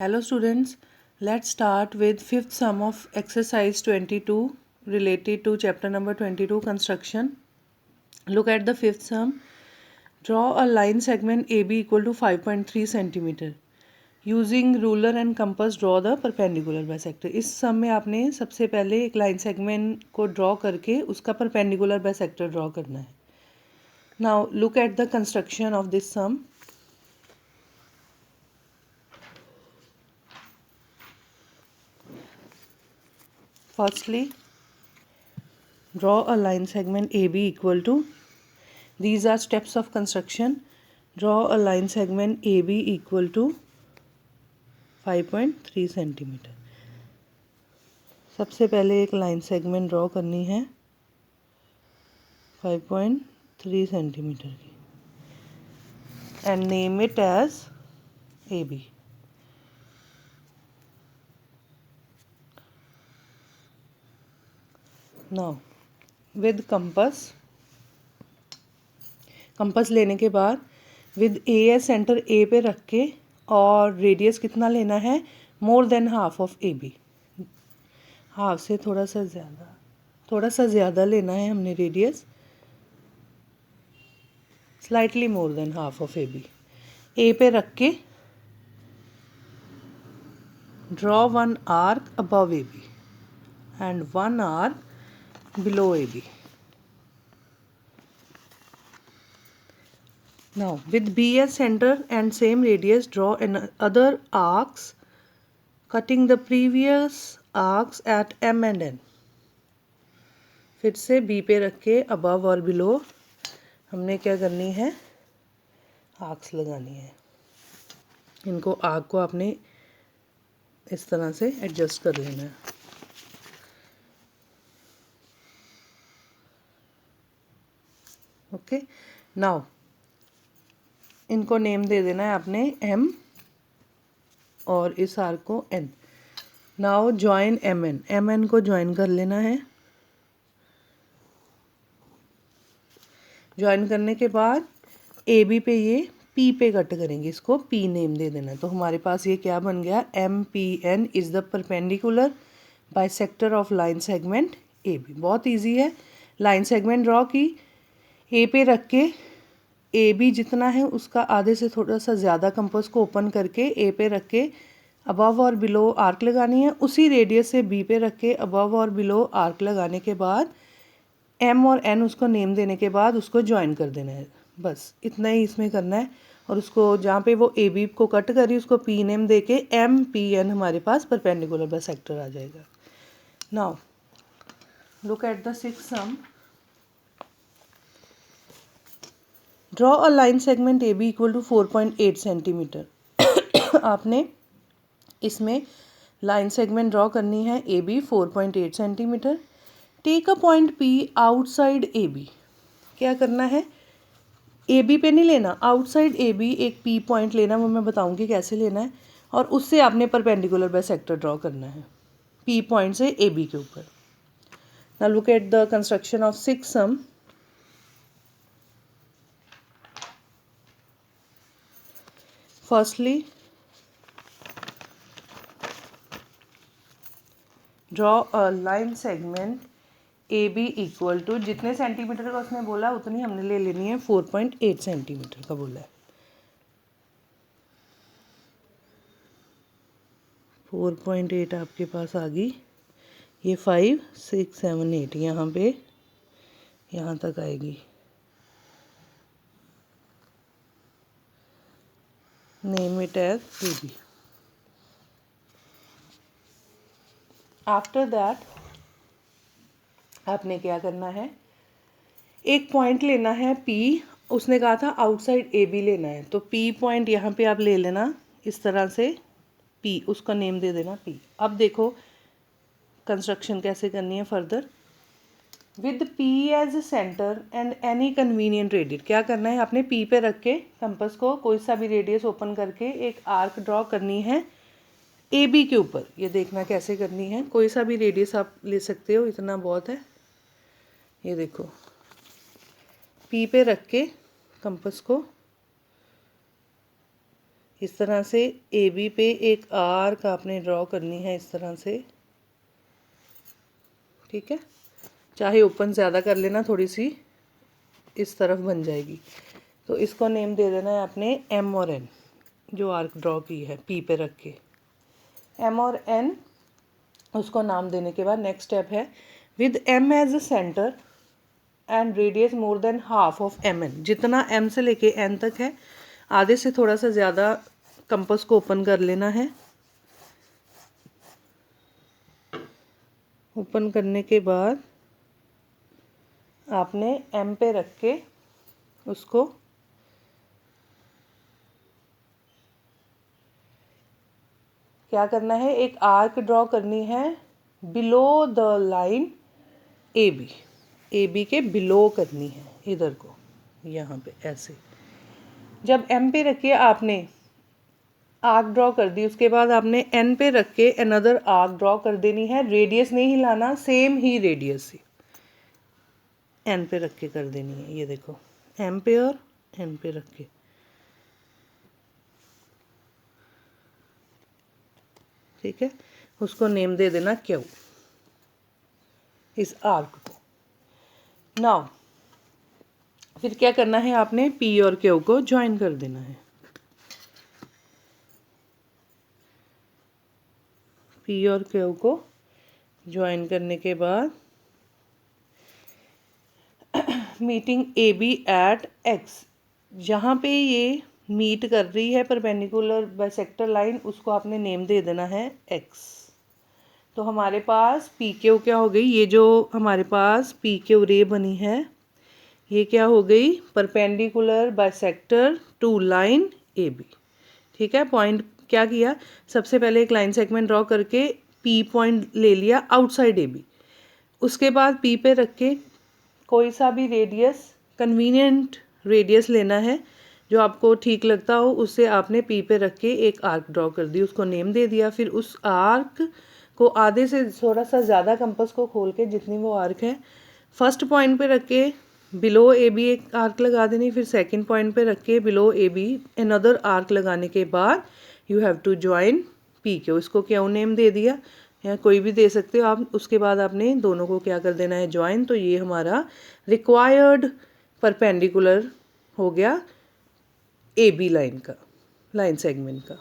Hello students, let's start with fifth sum of exercise 22 related to chapter number 22 construction. Look at the fifth sum. Draw a line segment AB equal to 5.3 centimeter. Using ruler and compass draw the perpendicular bisector. इस सम में आपने सबसे पहले एक line segment को draw करके उसका perpendicular bisector draw करना है. Now look at the construction of this sum. Firstly, draw a line segment AB equal to, these are steps of construction. Draw a line segment AB equal to 5.3 centimetre. सबसे पहले एक line segment draw करनी है 5.3 centimetre की and name it as AB. Now with compass लेने के बाद with A as centre A पे रख के और रेडियस कितना लेना है, more than half of A B. हाफ से थोड़ा सा ज़्यादा लेना है हमने radius, slightly more than half of A B. A पे रख के draw one arc above A B and one arc below AB. Now with B as center and same radius draw other arcs cutting the previous arcs at M and N. फिर से B पे रख के above और below हमने क्या करनी है, आर्क्स लगानी है. इनको आर्क को आपने इस तरह से एडजस्ट कर लेना है. ओके, नाउ इनको नेम दे देना है आपने M और इस आर्क को N. नाउ ज्वाइन MN को ज्वाइन कर लेना है. ज्वाइन करने के बाद AB पे ये P पे कट करेंगे, इसको P नेम दे देना है. तो हमारे पास ये क्या बन गया, MPN is the perpendicular bisector of line segment AB. बहुत ईजी है. लाइन सेगमेंट ड्रॉ की, ए पे रख के ए बी जितना है उसका आधे से थोड़ा सा ज़्यादा कंपास को ओपन करके ए पे रख के अबव और बिलो आर्क लगानी है. उसी रेडियस से बी पे रख के अबव और बिलो आर्क लगाने के बाद एम और एन उसको नेम देने के बाद उसको ज्वाइन कर देना है. बस इतना ही इसमें करना है. और उसको जहाँ पे वो ए बी को कट करी उसको पी नेम दे के MPN हमारे पास परपेंडिकुलर बाइसेक्टर आ जाएगा. Now look at the sixth sum. Draw a line segment A B equal to 4.8 centimetre. आपने इसमें लाइन सेगमेंट ड्रॉ करनी है A B 4.8 centimetre. Take a point P outside A B. क्या करना है, ए बी पे नहीं लेना, आउटसाइड ए बी एक पी पॉइंट लेना, वो मैं बताऊंगी कैसे लेना है. और उससे आपने परपेंडिकुलर बाइसेक्टर ड्रॉ करना है पी पॉइंट से ए बी के ऊपर. Now look at the construction of sixth sum. Firstly, draw a line segment AB equal to, जितने सेंटीमीटर का उसने बोला उतनी हमने ले लेनी है, 4.8 सेंटीमीटर का बोला है. 4.8 आपके पास आ गई. ये 5, 6, 7, 8 यहाँ पे यहाँ तक आएगी. Name it as AB. After that आपने क्या करना है, एक पॉइंट लेना है P. उसने कहा था आउटसाइड AB लेना है, तो P पॉइंट यहाँ पे आप ले लेना इस तरह से P, उसका नेम दे देना P. अब देखो कंस्ट्रक्शन कैसे करनी है further. With P as centre and any convenient radius. क्या करना है, आपने P पे रख के कंपास को कोई सा भी रेडियस ओपन करके एक आर्क ड्रॉ करनी है AB के ऊपर. ये देखना कैसे करनी है, कोई सा भी रेडियस आप ले सकते हो, इतना बहुत है. ये देखो P पे रख के कंपास को इस तरह से ए बी पे एक आर्क आपने ड्रॉ करनी है इस तरह से, ठीक है। चाहे ओपन ज़्यादा कर लेना, थोड़ी सी इस तरफ बन जाएगी। तो इसको नेम दे देना है आपने एम और एन, जो आर्क ड्रॉ की है पी पे रख के, एम और एन। उसको नाम देने के बाद नेक्स्ट स्टेप है with M as a centre and radius more than half of M N. जितना एम से लेके एन तक है, आधे से थोड़ा सा ज़्यादा कंपास को ओपन कर लेना है। ओपन करने के बाद आपने एम पे रख के उसको क्या करना है, एक आर्क ड्रॉ करनी है below the line A B. A B के बिलो करनी है इधर को, यहाँ पे ऐसे। जब एम पे रख के आपने आर्क ड्रॉ कर दी, उसके बाद आपने एन पे रख के अनदर आर्क ड्रॉ कर देनी है। रेडियस नहीं हिलाना, सेम ही रेडियस से एन पे रख के कर देनी है। ये देखो, एम पे और एन पे रख के, ठीक है। उसको नेम दे देना क्यू, इस आर्क को। नाउ फिर क्या करना है, आपने पी और क्यू को ज्वाइन कर देना है। पी और क्यू को ज्वाइन करने के बाद meeting A B at X, जहाँ पे ये मीट कर रही है परपेंडिकुलर बाइसेक्टर लाइन, उसको आपने नेम दे देना है एक्स। तो हमारे पास पी क्यू क्या हो गई, ये जो हमारे पास पी क्यू रे बनी है, ये क्या हो गई, perpendicular bisector to line A B, ठीक है। पॉइंट क्या किया, सबसे पहले एक लाइन सेगमेंट ड्रॉ करके पी पॉइंट ले लिया आउटसाइड ए बी। उसके बाद पी पे रख के कोई सा भी रेडियस, कन्वीनियंट रेडियस लेना है जो आपको ठीक लगता हो, उससे आपने पी पे रख के एक आर्क ड्रॉ कर दी, उसको नेम दे दिया। फिर उस आर्क को आधे से थोड़ा सा ज़्यादा कंपास को खोल के, जितनी वो आर्क है, फर्स्ट पॉइंट पे रख के बिलो ए बी एक आर्क लगा देनी। फिर सेकंड पॉइंट पे रख के below A B another arc लगाने के बाद you have to join P Q. इसको क्यों नेम दे दिया, या कोई भी दे सकते हो आप। उसके बाद आपने दोनों को क्या कर देना है, ज्वाइन। तो ये हमारा रिक्वायर्ड परपेंडिकुलर हो गया ए बी लाइन का, लाइन सेगमेंट का।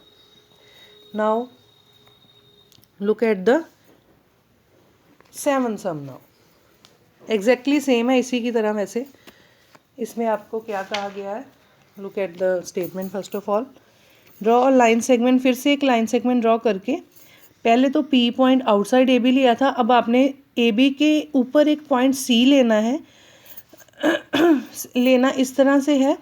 Now look at the seven sum. Now exactly same है इसी की तरह। वैसे इसमें आपको क्या कहा गया है, look at the statement. First of all draw a line segment, फिर से एक लाइन सेगमेंट ड्रॉ करके, पहले तो P point outside A B लिया था, अब आपने ए बी के ऊपर एक पॉइंट सी लेना है। लेना इस तरह से है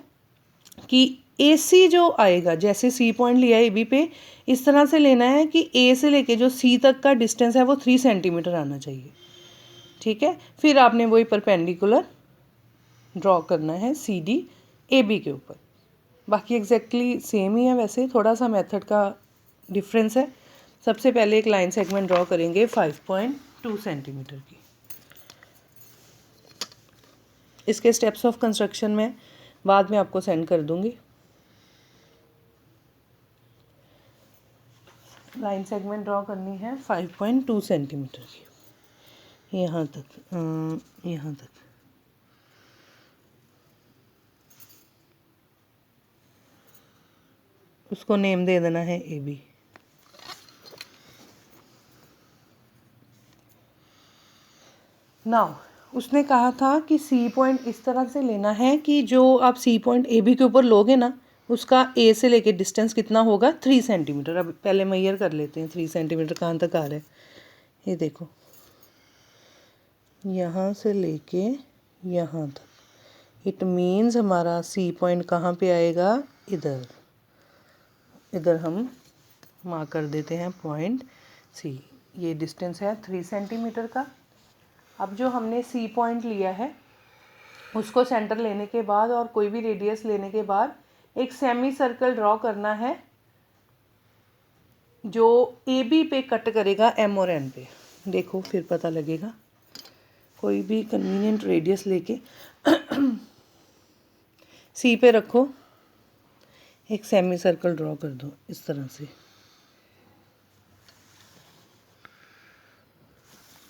कि ए सी जो आएगा, जैसे सी पॉइंट लिया ए बी पे, इस तरह से लेना है कि ए से लेके जो सी तक का डिस्टेंस है वो 3 सेंटीमीटर आना चाहिए, ठीक है। फिर आपने वही परपेंडिकुलर ड्रॉ करना है सी डी ए बी के ऊपर। बाकी एग्जैक्टली सेम ही है, वैसे थोड़ा सा मेथड का डिफरेंस है। सबसे पहले एक लाइन सेगमेंट ड्रॉ करेंगे 5.2 सेंटीमीटर की। इसके स्टेप्स ऑफ कंस्ट्रक्शन में बाद में आपको सेंड कर दूंगी। लाइन सेगमेंट ड्रॉ करनी है 5.2 सेंटीमीटर की, यहाँ तक, यहाँ तक। उसको नेम दे देना है ए बी। नाउ उसने कहा था कि सी पॉइंट इस तरह से लेना है कि जो आप सी पॉइंट ए बी के ऊपर लोगे ना, उसका ए से लेके डिस्टेंस कितना होगा, 3 सेंटीमीटर। अब पहले मेजर कर लेते हैं 3 सेंटीमीटर कहाँ तक आ रहा है। ये देखो, यहाँ से लेके यहाँ तक। इट मीन्स हमारा सी पॉइंट कहाँ पे आएगा, इधर। इधर हम मार्क कर देते हैं पॉइंट सी। ये डिस्टेंस है 3 सेंटीमीटर का। अब जो हमने सी पॉइंट लिया है, उसको सेंटर लेने के बाद और कोई भी रेडियस लेने के बाद एक सेमी सर्कल ड्रॉ करना है जो ए बी पे कट करेगा एम और एन पे। देखो फिर पता लगेगा। कोई भी कन्वीनियंट रेडियस लेके सी पे रखो, एक सेमी सर्कल ड्रॉ कर दो इस तरह से।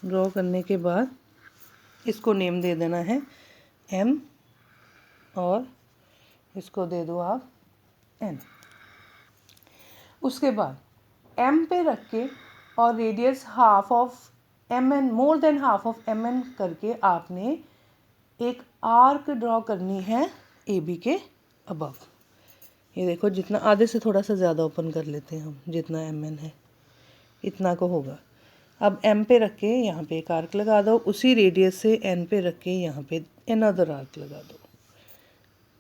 ड्रॉ करने के बाद इसको नेम दे देना है M और इसको दे दो आप N। उसके बाद M पे रख के और radius half of MN, more than half of MN करके आपने एक आर्क ड्रॉ करनी है AB के अबव। ये देखो, जितना आधे से थोड़ा सा ज़्यादा ओपन कर लेते हैं हम, जितना MN है इतना को होगा। अब M पे रख के यहाँ पे एक आर्क लगा दो, उसी रेडियस से N पे रख के यहाँ पे अनदर आर्क लगा दो,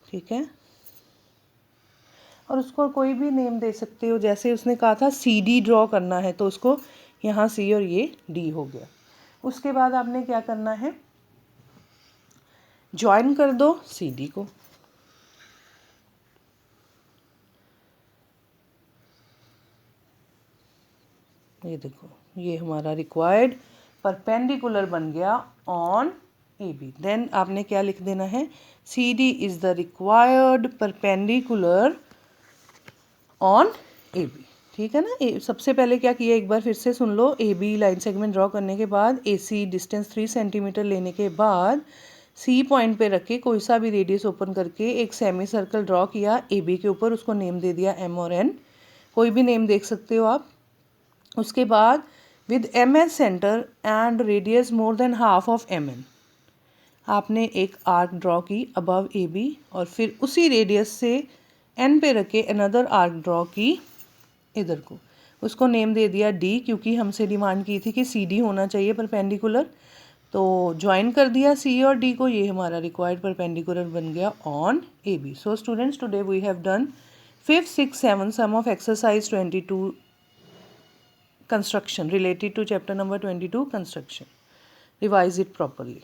ठीक है। और उसको कोई भी नेम दे सकते हो, जैसे उसने कहा था CD ड्रॉ करना है तो उसको यहाँ C और ये D हो गया। उसके बाद आपने क्या करना है, ज्वाइन कर दो CD को। ये देखो, ये हमारा रिक्वायर्ड परपेंडिकुलर बन गया ऑन AB। देन आपने क्या लिख देना है, CD is the required perpendicular on AB, ठीक है ना। सबसे पहले क्या किया, एक बार फिर से सुन लो। AB लाइन सेगमेंट ड्रॉ करने के बाद AC डिस्टेंस 3 सेंटीमीटर लेने के बाद C पॉइंट पे रख के कोई सा भी रेडियस ओपन करके एक सेमी सर्कल ड्रॉ किया AB के ऊपर, उसको नेम दे दिया M और N, कोई भी नेम देख सकते हो आप। उसके बाद with MS centre and radius more than half of MN आपने एक आर्क ड्रॉ की अबव AB और फिर उसी रेडियस से N पे रखे अनदर आर्क ड्रॉ की इधर को, उसको नेम दे दिया D, क्योंकि हमसे डिमांड की थी कि CD होना चाहिए परपेंडिकुलर। तो ज्वाइन कर दिया C और D को, ये हमारा रिक्वायर्ड परपेंडिकुलर बन गया on AB। So students, today we have done 5th, 6th, 7th sum of exercise 22 construction related to chapter number 22 construction. Revise it properly.